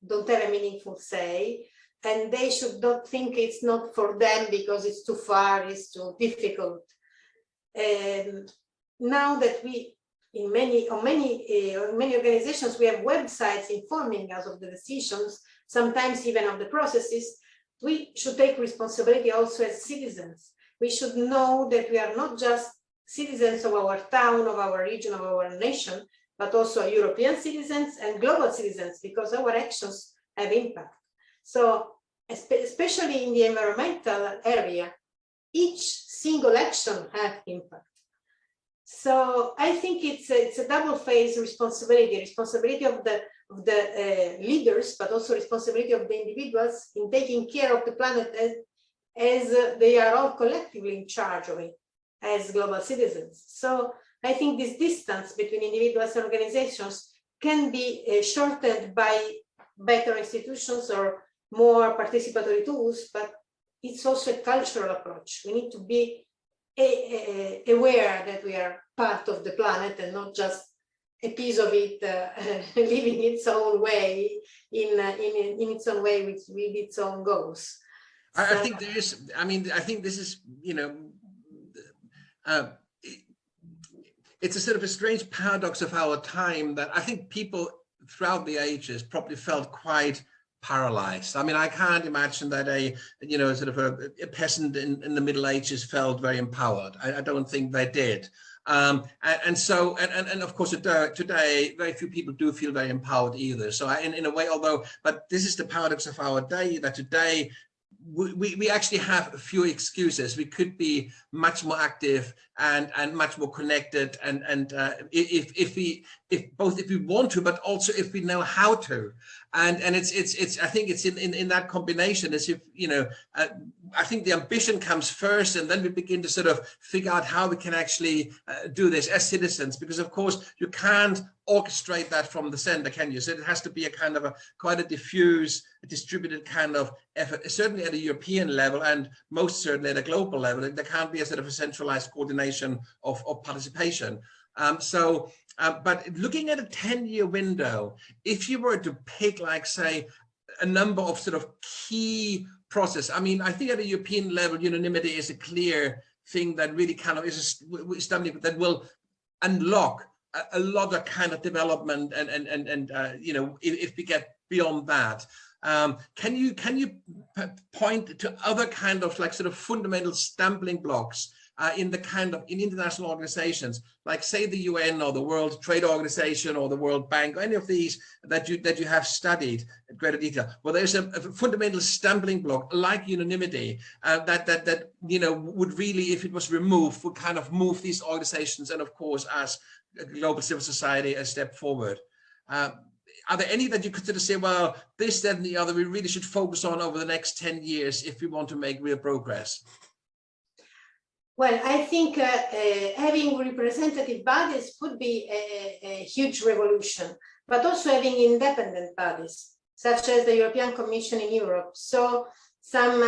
don't have a meaningful say, and they should not think it's not for them because it's too far, it's too difficult. Now that we in many organizations, we have websites informing us of the decisions, sometimes even of the processes. We should take responsibility also as citizens. We should know that we are not just citizens of our town, of our region, of our nation, but also European citizens and global citizens, because our actions have impact. So, especially in the environmental area, each single action has impact. So I think it's a double-phase responsibility of the leaders, but also responsibility of the individuals in taking care of the planet as they are all collectively in charge of it as global citizens. So I think this distance between individuals and organizations can be shortened by better institutions or more participatory tools, but it's also a cultural approach. We need to be aware that we are part of the planet and not just a piece of it living its own way in its own way with its own goals. I think there is. I mean, I think this is, it's a sort of a strange paradox of our time that I think people throughout the ages probably felt quite paralyzed. I mean, I can't imagine that sort of a peasant in the Middle Ages felt very empowered. I don't think they did. And of course today very few people do feel very empowered either. So in a way, but this is the paradox of our day, that today we actually have a few excuses. We could be much more active and much more connected, and if we want to, but also if we know how to. And it's I think it's in that combination, as if I think the ambition comes first, and then we begin to sort of figure out how we can actually do this as citizens, because of course you can't orchestrate that from the center, can you? So it has to be a kind of quite a diffuse, distributed kind of effort, certainly at a European level, and most certainly at a global level. There can't be a sort of a centralized coordination of participation. But looking at a 10-year window, if you were to pick, like, say, a number of sort of key process, I mean, I think at a European level, unanimity is a clear thing that really kind of is something that will unlock a lot of kind of development, and if we get beyond that. Can you point to other kind of like sort of fundamental stumbling blocks in international organizations, like say the UN or the World Trade Organization or the World Bank, or any of these that you have studied in greater detail? Well, there's a fundamental stumbling block like unanimity that would really, if it was removed, would kind of move these organizations, and of course as a global civil society, a step forward. Are there any that you consider say, well, this, that, and the other, we really should focus on over the next 10 years if we want to make real progress? Well, I think having representative bodies would be a huge revolution, but also having independent bodies, such as the European Commission in Europe. So some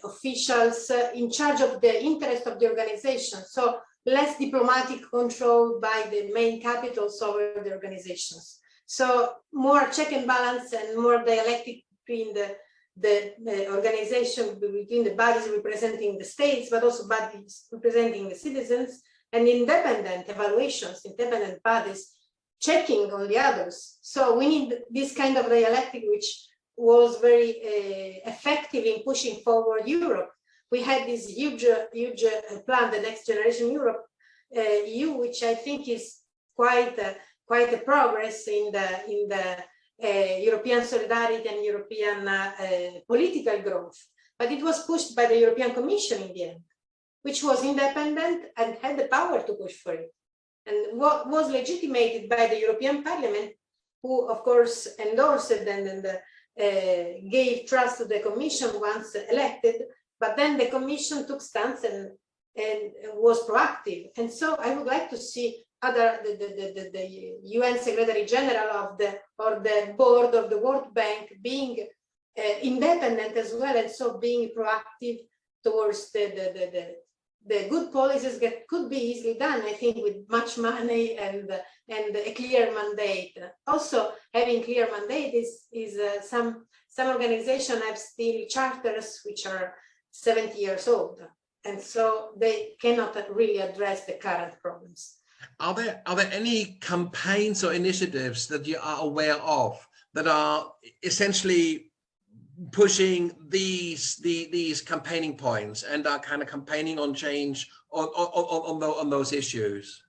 officials in charge of the interest of the organization. So less diplomatic control by the main capitals over the organizations. So more check and balance and more dialectic between the organization, between the bodies representing the states, but also bodies representing the citizens, and independent evaluations, independent bodies checking on the others. So we need this kind of dialectic, which was very effective in pushing forward Europe. We had this huge plan, the Next Generation Europe, EU, which I think is quite a progress in the European solidarity and European political growth. But it was pushed by the European Commission in the end, which was independent and had the power to push for it. And what was legitimated by the European Parliament, who of course endorsed it and gave trust to the Commission once elected. But then the Commission took stance and was proactive. And so I would like to see the UN Secretary General or the board of the World Bank being independent as well, and so being proactive towards the good policies that could be easily done, I think, with much money and a clear mandate. Also, having clear mandate is some organizations have still charters which are 70 years old, and so they cannot really address the current problems. Are there any campaigns or initiatives that you are aware of that are essentially pushing these campaigning points and are kind of campaigning on change on those issues?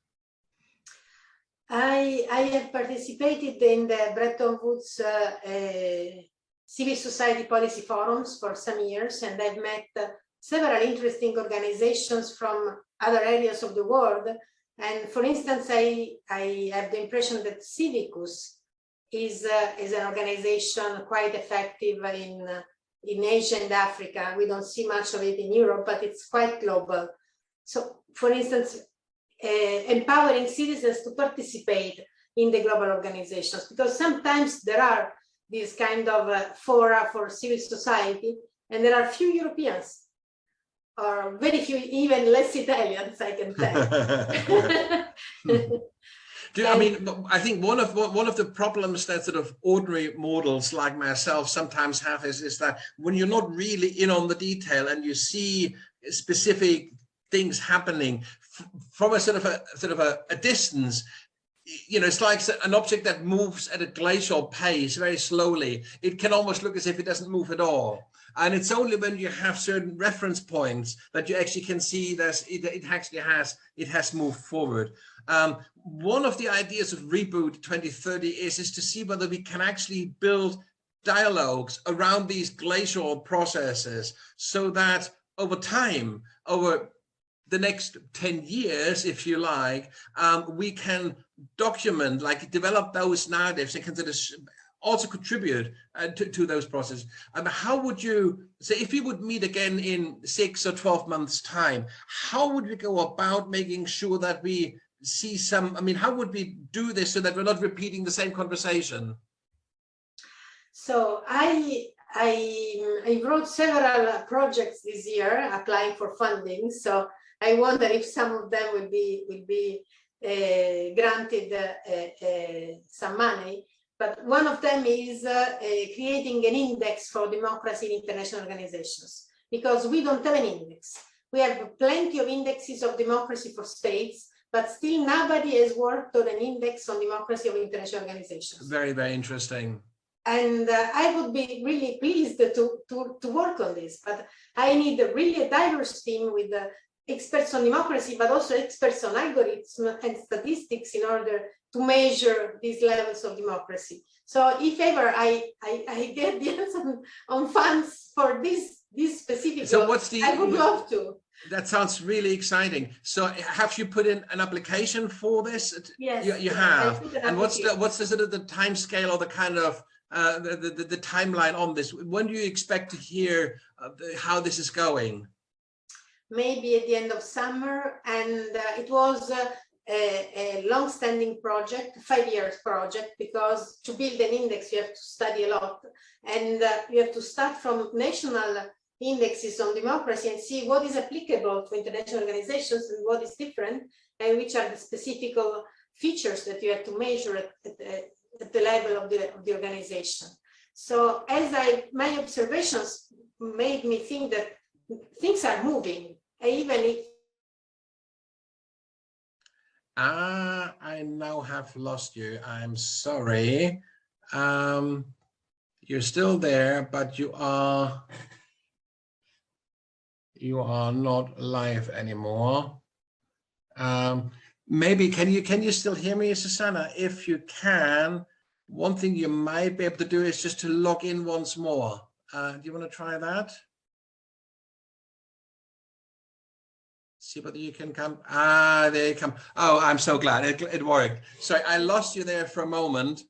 I have participated in the Bretton Woods civil society policy forums for some years, and I've met several interesting organizations from other areas of the world. And for instance, I have the impression that Civicus is an organization quite effective in Asia and Africa. We don't see much of it in Europe, but it's quite global. So for instance, empowering citizens to participate in the global organizations, because sometimes there are these kind of fora for civil society, and there are few Europeans, or very few, even less Italians, I can tell. I mean, I think one of the problems that sort of ordinary mortals like myself sometimes have is that when you're not really in on the detail and you see specific things happening, from a sort of a distance, you know, it's like an object that moves at a glacial pace very slowly. It can almost look as if it doesn't move at all. And it's only when you have certain reference points that you actually can see that it has moved forward. One of the ideas of Reboot 2030 is to see whether we can actually build dialogues around these glacial processes, so that over time, over the next 10 years, if you like, we can document, like develop those narratives and can sort of also contribute to those processes. How would you say, if we would meet again in 6 or 12 months time, how would we go about making sure that we see some, I mean, how would we do this so that we're not repeating the same conversation? So I wrote several projects this year applying for funding. So I wonder if some of them will be granted some money. But one of them is creating an index for democracy in international organizations, because we don't have an index. We have plenty of indexes of democracy for states, but still nobody has worked on an index on democracy of international organizations. Very, very interesting. And I would be really pleased to work on this, but I need really a diverse team with experts on democracy, but also experts on algorithms and statistics in order to measure these levels of democracy. So if ever I get the answer on funds for this specific, so what's the, I would love to. That sounds really exciting. So have you put in an application for this? Yes, you have. And what's the sort of the time scale or the kind of the timeline on this? When do you expect to hear how this is going? Maybe at the end of summer, and it was a long-standing project, 5 years project, because to build an index you have to study a lot, and you have to start from national indexes on democracy and see what is applicable to international organizations and what is different, and which are the specific features that you have to measure at the level of the organization. So my observations made me think that things are moving, even if I now have lost you. I'm sorry. You're still there, but you are not live anymore. Maybe can you still hear me, Susanna? If you can, one thing you might be able to do is just to log in once more. Do you want to try that? See whether you can come. There you come. Oh, I'm so glad it worked. Sorry, I lost you there for a moment.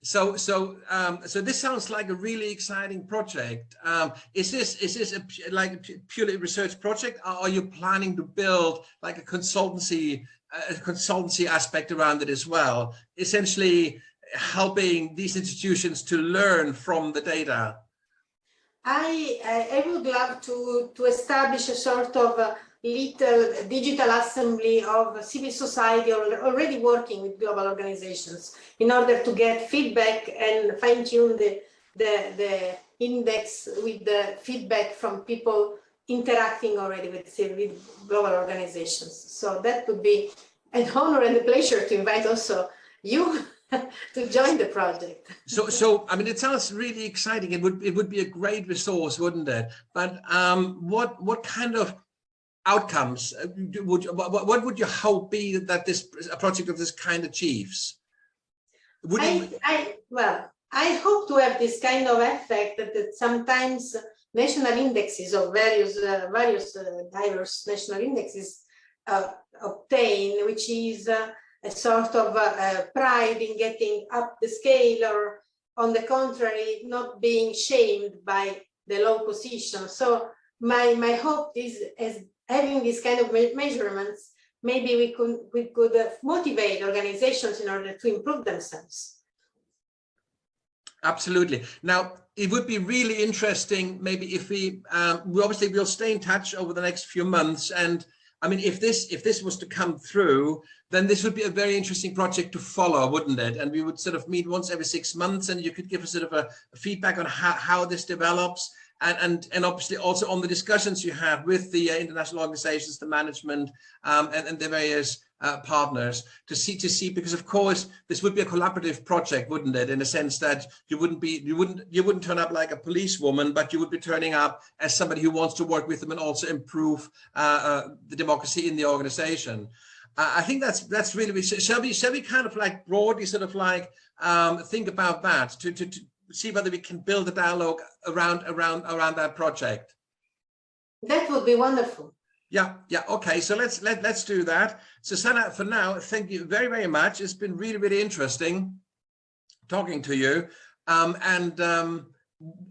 So this sounds like a really exciting project. Is this like a purely research project? Or are you planning to build like a consultancy aspect around it as well? Essentially helping these institutions to learn from the data. I would love to establish a sort of little digital assembly of civil society already working with global organizations in order to get feedback and fine-tune the index with the feedback from people interacting already with global organizations. So that would be an honor and a pleasure to invite also you to join the project. So I mean, it sounds really exciting. It would be a great resource, wouldn't it? But what kind of outcomes what would you hope be that a project of this kind achieves? I hope to have this kind of effect that sometimes national indexes of various diverse national indexes obtain, which is a sort of pride in getting up the scale, or on the contrary, not being shamed by the low position. So my hope is, as having this kind of measurements, maybe we could motivate organizations in order to improve themselves. Absolutely. Now, it would be really interesting, maybe if we obviously we'll stay in touch over the next few months. And I mean, if this was to come through, then this would be a very interesting project to follow, wouldn't it? And we would sort of meet once every 6 months, and you could give us sort of a feedback on how this develops. and obviously also on the discussions you have with the international organizations, the management, and the various partners to see, because of course this would be a collaborative project, wouldn't it, in a sense that you wouldn't turn up like a policewoman, but you would be turning up as somebody who wants to work with them and also improve the democracy in the organization. I think that's really, shall we kind of like broadly sort of like think about that to see whether we can build a dialogue around that project? That would be wonderful. Yeah, okay, so let's do that. Susanna, for now, thank you very, very much. It's been really, really interesting talking to you.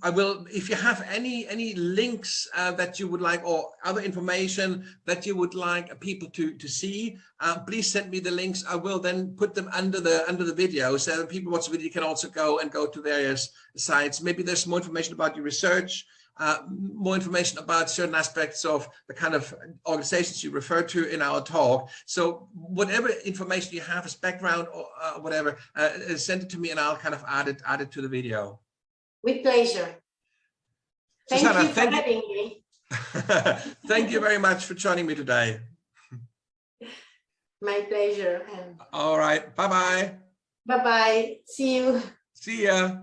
I will, if you have any links that you would like, or other information that you would like people to see, please send me the links. I will then put them under the video, so that people watch the video can also go to various sites. Maybe there's more information about your research, more information about certain aspects of the kind of organizations you refer to in our talk. So whatever information you have as background or whatever, send it to me and I'll kind of add it to the video. With pleasure. Susanna, Thank you for having me. Thank you very much for joining me today. My pleasure. And all right. Bye-bye. bye-bye. See you. See ya.